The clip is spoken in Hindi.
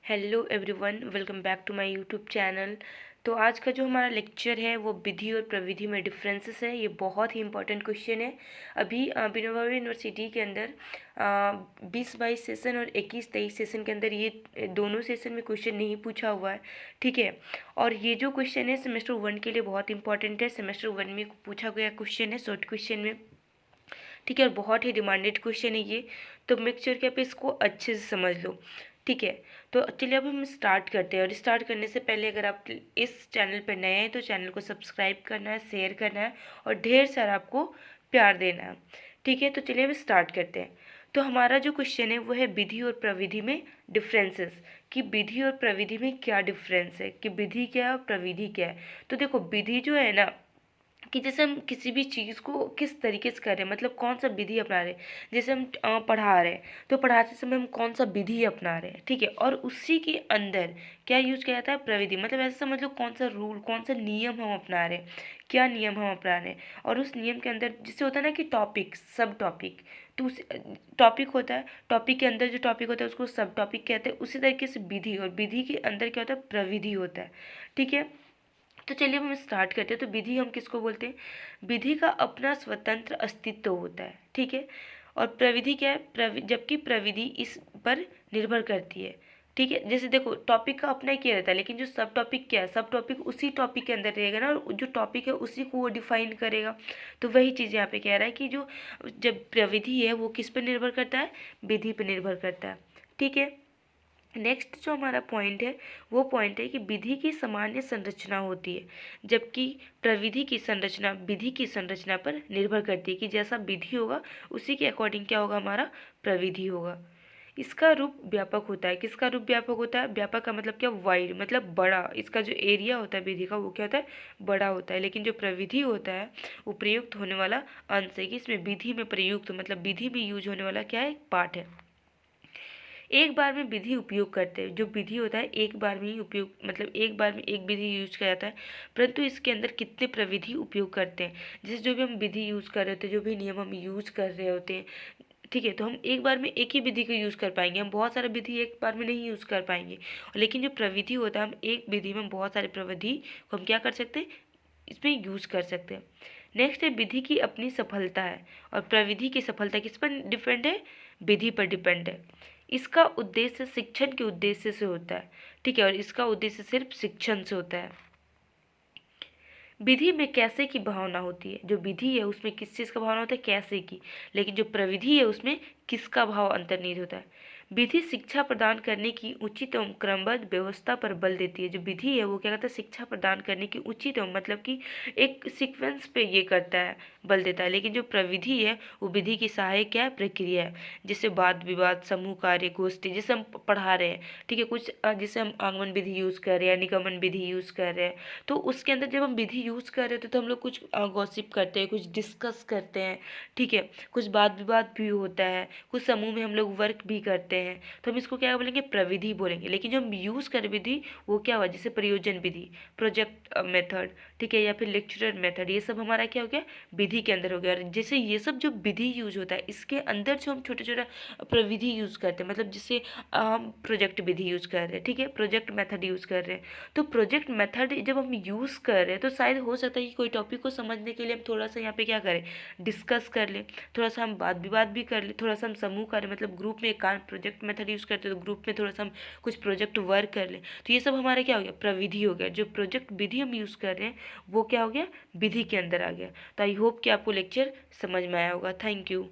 Hello everyone, welcome back to my YouTube channel. तो आज का जो हमारा लेक्चर है वो विधि और प्रविधि में डिफरेंसेस है। ये बहुत ही इंपॉर्टेंट क्वेश्चन है। अभी विनोबा यूनिवर्सिटी के अंदर 20-22 सेशन और 21-23 सेशन के अंदर ये दोनों सेशन में क्वेश्चन नहीं पूछा हुआ है, ठीक है। और ये जो क्वेश्चन है सेमेस्टर 1 के लिए बहुत इंपॉर्टेंट है। सेमेस्टर 1 में पूछा गया क्वेश्चन है, शॉर्ट क्वेश्चन में, ठीक है। और बहुत ही डिमांडेड क्वेश्चन है ये, तो मेक श्योर कि आप इसको अच्छे से समझ लो, ठीक है। तो चलिए अब हम स्टार्ट करते हैं। और स्टार्ट करने से पहले अगर आप इस चैनल पर नए हैं तो चैनल को सब्सक्राइब करना है, शेयर करना है और ढेर सारा आपको प्यार देना है, ठीक है। तो चलिए अब स्टार्ट करते हैं। तो हमारा जो क्वेश्चन है वो है विधि और प्रविधि में डिफरेंसेस, कि विधि और प्रविधि में क्या डिफरेंस है, कि विधि क्या है और प्रविधि क्या है। तो देखो, विधि जो है ना, कि जैसे हम किसी भी चीज़ को किस तरीके से कर रहे हैं, मतलब कौन सा विधि अपना रहे हैं। जैसे हम पढ़ा रहे हैं तो पढ़ाते समय हम कौन सा विधि अपना रहे हैं, ठीक है। और उसी के अंदर क्या यूज किया जाता है, प्रविधि। मतलब ऐसे समझ लो कौन सा रूल, कौन सा नियम हम अपना रहे हैं, क्या नियम हम अपना रहे हैं। और उस नियम के अंदर जिससे होता है ना कि टॉपिक, सब टॉपिक, तो उस टॉपिक होता है, टॉपिक के अंदर जो टॉपिक होता है उसको सब टॉपिक कहते हैं। उसी तरीके से विधि, और विधि के अंदर क्या होता है, प्रविधि होता है, ठीक है। तो चलिए हम स्टार्ट करते हैं। तो विधि हम किसको बोलते हैं, विधि का अपना स्वतंत्र अस्तित्व होता है, ठीक है। और प्रविधि क्या है, जबकि प्रविधि इस पर निर्भर करती है, ठीक है। जैसे देखो, टॉपिक का अपना ही किया रहता है, लेकिन जो सब टॉपिक क्या है, सब टॉपिक उसी टॉपिक के अंदर रहेगा ना, और जो टॉपिक है उसी को वो डिफाइन करेगा। तो वही चीज़ यहाँ पे कह रहा है कि जो जब प्रविधि है वो किस पर निर्भर करता है, विधि पर निर्भर करता है, ठीक है। नेक्स्ट जो हमारा पॉइंट है वो पॉइंट है कि विधि की सामान्य संरचना होती है, जबकि प्रविधि की संरचना विधि की संरचना पर निर्भर करती है, कि जैसा विधि होगा उसी के अकॉर्डिंग क्या होगा, हमारा प्रविधि होगा। इसका रूप व्यापक होता है। किसका रूप व्यापक होता है, व्यापक का मतलब क्या, वाइड, मतलब बड़ा। इसका जो एरिया होता है विधि का वो क्या होता है, बड़ा होता है। लेकिन जो प्रविधि होता है वो प्रयुक्त होने वाला अंश है, कि इसमें विधि में प्रयुक्त मतलब विधि में यूज होने वाला क्या है, पार्ट है। एक बार में विधि उपयोग करते हैं, जो विधि होता है एक बार में ही उपयोग, मतलब एक बार में एक विधि यूज किया जाता है, परंतु इसके अंदर कितने प्रविधि उपयोग करते हैं। जैसे जो भी हम विधि यूज कर रहे होते हैं, जो भी नियम हम यूज कर रहे होते हैं, ठीक है, तो हम एक बार में एक ही विधि को यूज़ कर पाएंगे, हम बहुत सारे विधि एक बार में नहीं यूज़ कर पाएंगे। लेकिन जो प्रविधि होता है, हम एक विधि में बहुत सारे प्रविधि को हम क्या कर सकते हैं, इसमें यूज़ कर सकते हैं। नेक्स्ट है, विधि की अपनी सफलता है, और प्रविधि की सफलता किस पर डिपेंड है, विधि पर डिपेंड है। इसका उद्देश्य शिक्षण के उद्देश्य से होता है, ठीक है, और इसका उद्देश्य सिर्फ शिक्षण से होता है। विधि में कैसे की भावना होती है, जो विधि है उसमें किस चीज़ का भावना होता है, कैसे की। लेकिन जो प्रविधि है उसमें किसका भाव अंतर्निहित होता है। विधि शिक्षा प्रदान करने की उचित एवं क्रमबद्ध व्यवस्था पर बल देती है। जो विधि है वो क्या करता है, शिक्षा प्रदान करने की उचित एवं मतलब कि एक सीक्वेंस पे ये करता है, बल देता है। लेकिन जो प्रविधि है वो विधि की सहायक क्या है, प्रक्रिया है। जैसे वाद विवाद, समूह कार्य, गोष्ठी, जैसे हम पढ़ा रहे हैं, ठीक है, कुछ जैसे हम आगमन विधि यूज़ कर रहे हैं, निगमन विधि यूज़ कर रहे हैं, तो उसके अंदर जब हम विधि यूज़ कर रहे होते तो हम लोग कुछ गॉसिप करते हैं, कुछ डिस्कस करते हैं, ठीक है, कुछ वाद विवाद भी होता है, कुछ समूह में हम लोग वर्क भी करते हैं, तो हम इसको क्या बोलेंगे, प्रविधि बोलेंगे। लेकिन जो हम यूज़ कर विधि वो क्या हुआ, जैसे प्रयोजन विधि, प्रोजेक्ट मेथड, ठीक है, या फिर लेक्चरर मेथड, ये सब हमारा क्या हो गया, विधि के अंदर हो गया। और जैसे ये सब जो विधि यूज होता है इसके अंदर जो हम छोटे छोटा प्रविधि यूज़ करते हैं, मतलब जैसे हम प्रोजेक्ट विधि यूज़ कर रहे हैं, ठीक है, प्रोजेक्ट मेथड यूज़ कर रहे हैं, तो प्रोजेक्ट मेथड जब हम यूज़ कर रहे हैं तो शायद हो सकता है कि कोई टॉपिक को समझने के लिए हम थोड़ा सा यहाँ पे क्या करें, डिस्कस कर लें, थोड़ा सा हम वाद विवाद भी कर लें, थोड़ा सा हम समूह करें, मतलब ग्रुप में एक काम, प्रोजेक्ट मेथड यूज़ करते हैं तो ग्रुप में थोड़ा सा हम कुछ प्रोजेक्ट वर्क कर लें। तो ये सब हमारा क्या हो गया, प्रविधि हो गया। जो प्रोजेक्ट विधि हम यूज़ कर रहे हैं वो क्या हो गया, विधि के अंदर आ गया। तो आई होप कि आपको लेक्चर समझ में आया होगा। Thank you.